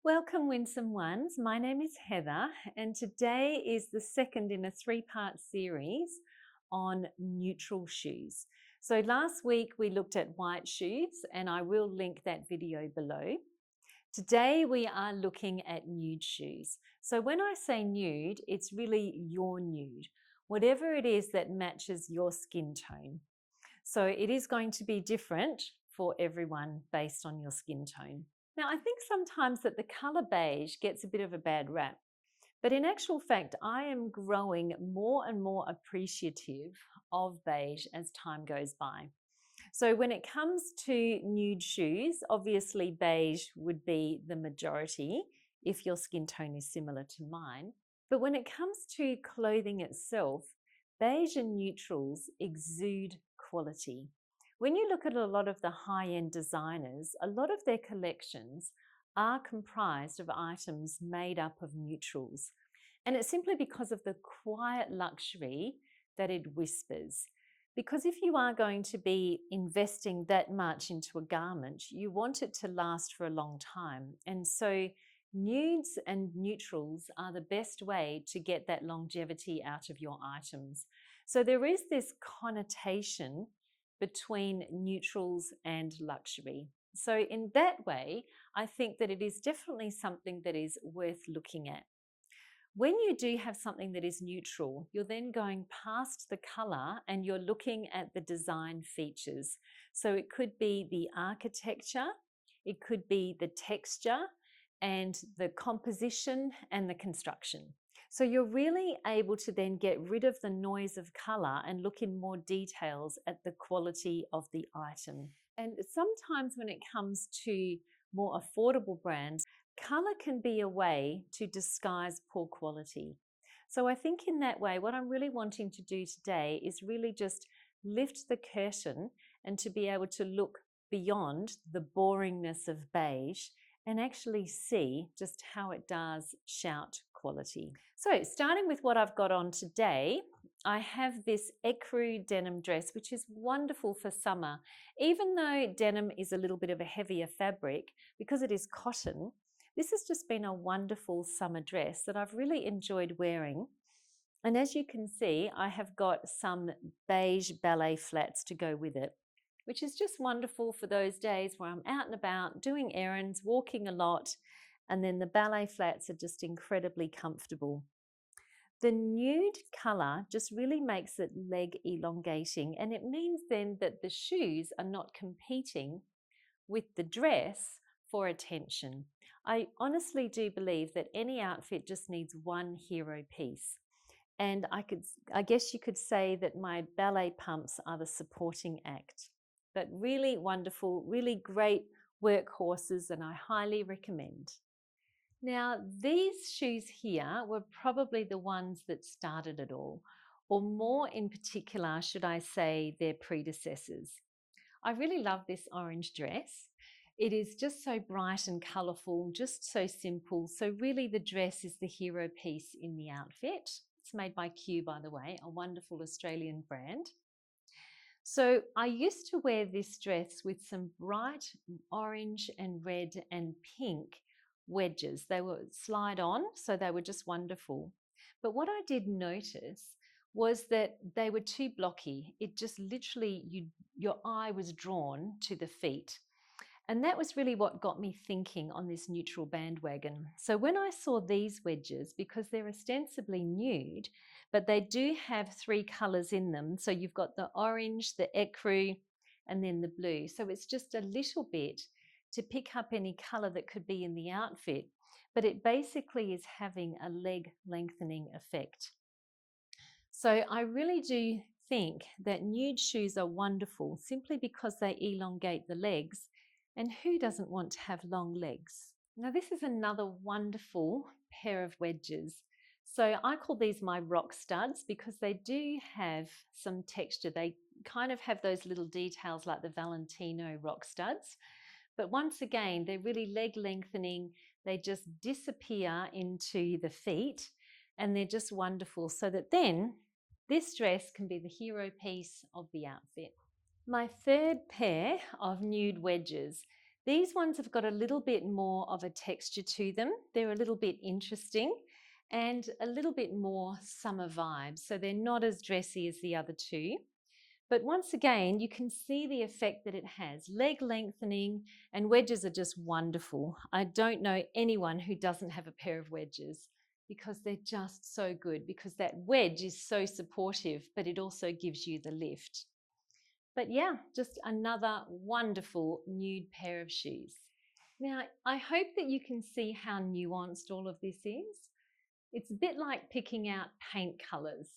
Welcome, Winsome Ones. My name is Heather, and today is the second in a three-part series on neutral shoes. So last week we looked at white shoes, and I will link that video below. Today we are looking at nude shoes. So when I say nude, it's really your nude, whatever it is that matches your skin tone. So it is going to be different for everyone based on your skin tone. Now, I think sometimes that the colour beige gets a bit of a bad rap, but in actual fact, I am growing more and more appreciative of beige as time goes by. So when it comes to nude shoes, obviously beige would be the majority if your skin tone is similar to mine. But when it comes to clothing itself, beige and neutrals exude quality. When you look at a lot of the high-end designers, a lot of their collections are comprised of items made up of neutrals. And it's simply because of the quiet luxury that it whispers. Because if you are going to be investing that much into a garment, you want it to last for a long time. And so nudes and neutrals are the best way to get that longevity out of your items. So there is this connotation between neutrals and luxury. So in that way, I think that it is definitely something that is worth looking at. When you do have something that is neutral, you're then going past the colour and you're looking at the design features. So it could be the architecture, it could be the texture and the composition and the construction. So you're really able to then get rid of the noise of colour and look in more details at the quality of the item. And sometimes when it comes to more affordable brands, colour can be a way to disguise poor quality. So I think in that way, what I'm really wanting to do today is really just lift the curtain and to be able to look beyond the boringness of beige and actually see just how it does shout quality. So starting with what I've got on today, I have this ecru denim dress, which is wonderful for summer. Even though denim is a little bit of a heavier fabric, because it is cotton, this has just been a wonderful summer dress that I've really enjoyed wearing. And as you can see, I have got some beige ballet flats to go with it, which is just wonderful for those days where I'm out and about doing errands, walking a lot, and then the ballet flats are just incredibly comfortable. The nude colour just really makes it leg elongating, and it means then that the shoes are not competing with the dress for attention. I honestly do believe that any outfit just needs one hero piece. And I guess you could say that my ballet pumps are the supporting act. But really wonderful, really great workhorses, and I highly recommend. Now, these shoes here were probably the ones that started it all, or more in particular, should I say, their predecessors. I really love this orange dress. It is just so bright and colourful, just so simple. So really the dress is the hero piece in the outfit. It's made by Q, by the way, a wonderful Australian brand. So I used to wear this dress with some bright orange and red and pink wedges. They were slide on, so they were just wonderful. But what I did notice was that they were too blocky. It just literally, your eye was drawn to the feet. And that was really what got me thinking on this neutral bandwagon. So when I saw these wedges, because they're ostensibly nude, but they do have three colours in them. So you've got the orange, the ecru, and then the blue. So it's just a little bit to pick up any colour that could be in the outfit, but it basically is having a leg lengthening effect. So I really do think that nude shoes are wonderful simply because they elongate the legs, and who doesn't want to have long legs? Now this is another wonderful pair of wedges. So I call these my rock studs because they do have some texture. They kind of have those little details like the Valentino rock studs. But once again, they're really leg lengthening. They just disappear into the feet and they're just wonderful, so that then this dress can be the hero piece of the outfit. My third pair of nude wedges. These ones have got a little bit more of a texture to them. They're a little bit interesting and a little bit more summer vibes. So they're not as dressy as the other two. But once again, you can see the effect that it has. Leg lengthening, and wedges are just wonderful. I don't know anyone who doesn't have a pair of wedges because they're just so good, because that wedge is so supportive, but it also gives you the lift. But yeah, just another wonderful nude pair of shoes. Now, I hope that you can see how nuanced all of this is. It's a bit like picking out paint colors.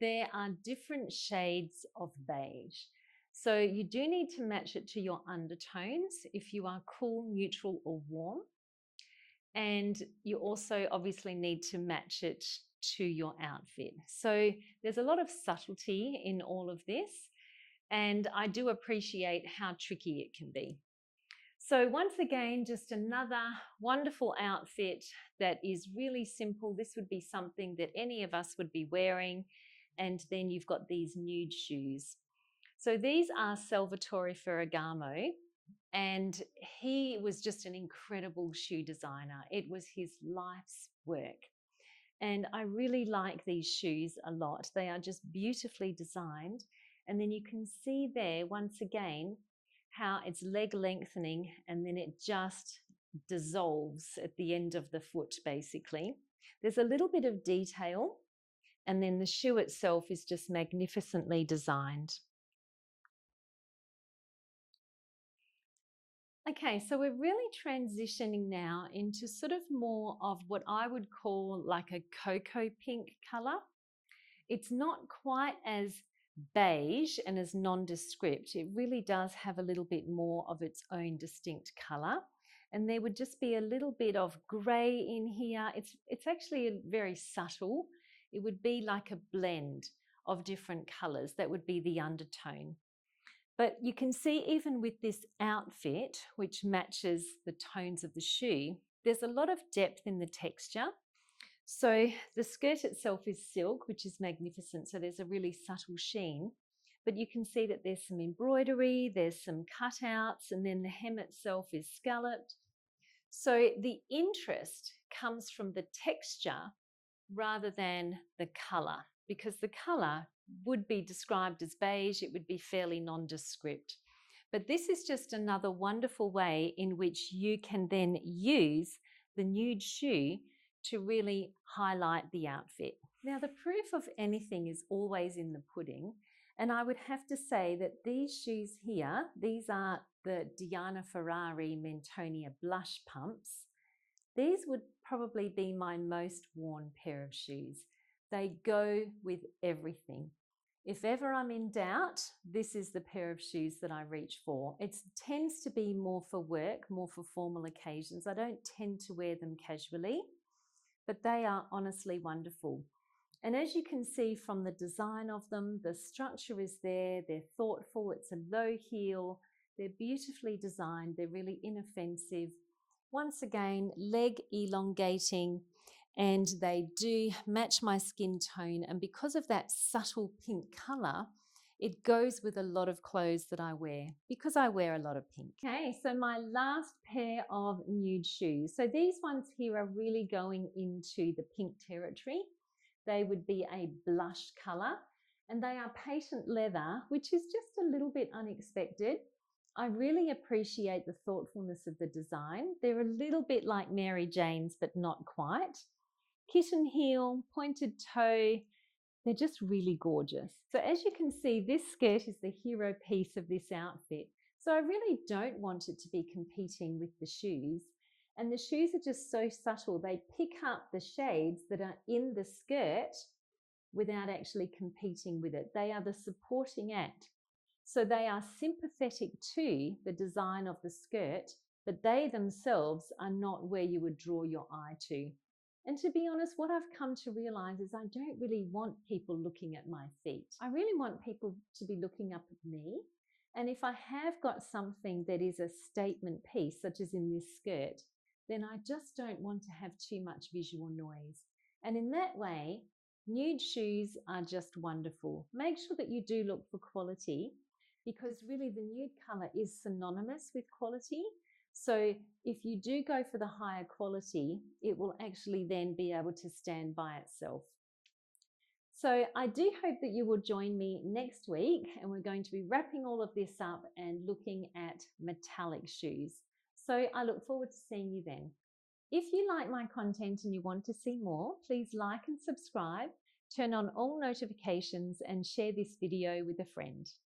There are different shades of beige. So you do need to match it to your undertones if you are cool, neutral, or warm. And you also obviously need to match it to your outfit. So there's a lot of subtlety in all of this. And I do appreciate how tricky it can be. So once again, just another wonderful outfit that is really simple. This would be something that any of us would be wearing. And then you've got these nude shoes. So these are Salvatore Ferragamo, and he was just an incredible shoe designer. It was his life's work. And I really like these shoes a lot. They are just beautifully designed. And then you can see there, once again, how it's leg lengthening and then it just dissolves at the end of the foot, basically. There's a little bit of detail, and then the shoe itself is just magnificently designed. Okay, so we're really transitioning now into sort of more of what I would call like a cocoa pink color. It's not quite as beige and as nondescript. It really does have a little bit more of its own distinct color. And there would just be a little bit of gray in here. It's actually very subtle. It would be like a blend of different colors. That would be the undertone. But you can see even with this outfit, which matches the tones of the shoe, there's a lot of depth in the texture. So the skirt itself is silk, which is magnificent. So there's a really subtle sheen, but you can see that there's some embroidery, there's some cutouts, and then the hem itself is scalloped. So the interest comes from the texture rather than the color, because the color would be described as beige. It would be fairly nondescript. But this is just another wonderful way in which you can then use the nude shoe to really highlight the outfit. Now, the proof of anything is always in the pudding. And I would have to say that these shoes here, these are the Diana Ferrari Mentonia blush pumps. These would probably be my most worn pair of shoes. They go with everything. If ever I'm in doubt, this is the pair of shoes that I reach for. It tends to be more for work, more for formal occasions. I don't tend to wear them casually, but they are honestly wonderful. And as you can see from the design of them, the structure is there, they're thoughtful, it's a low heel, they're beautifully designed, they're really inoffensive. Once again, leg elongating, and they do match my skin tone. And because of that subtle pink color, it goes with a lot of clothes that I wear, because I wear a lot of pink. Okay, so my last pair of nude shoes. So these ones here are really going into the pink territory. They would be a blush color, and they are patent leather, which is just a little bit unexpected. I really appreciate the thoughtfulness of the design. They're a little bit like Mary Jane's, but not quite. Kitten heel, pointed toe, they're just really gorgeous. So as you can see, this skirt is the hero piece of this outfit. So I really don't want it to be competing with the shoes. And the shoes are just so subtle. They pick up the shades that are in the skirt without actually competing with it. They are the supporting act. So they are sympathetic to the design of the skirt, but they themselves are not where you would draw your eye to. And to be honest, what I've come to realize is I don't really want people looking at my feet. I really want people to be looking up at me. And if I have got something that is a statement piece, such as in this skirt, then I just don't want to have too much visual noise. And in that way, nude shoes are just wonderful. Make sure that you do look for quality, because really the nude color is synonymous with quality. So if you do go for the higher quality, it will actually then be able to stand by itself. So I do hope that you will join me next week, and we're going to be wrapping all of this up and looking at metallic shoes. So I look forward to seeing you then. If you like my content and you want to see more, please like and subscribe, turn on all notifications and share this video with a friend.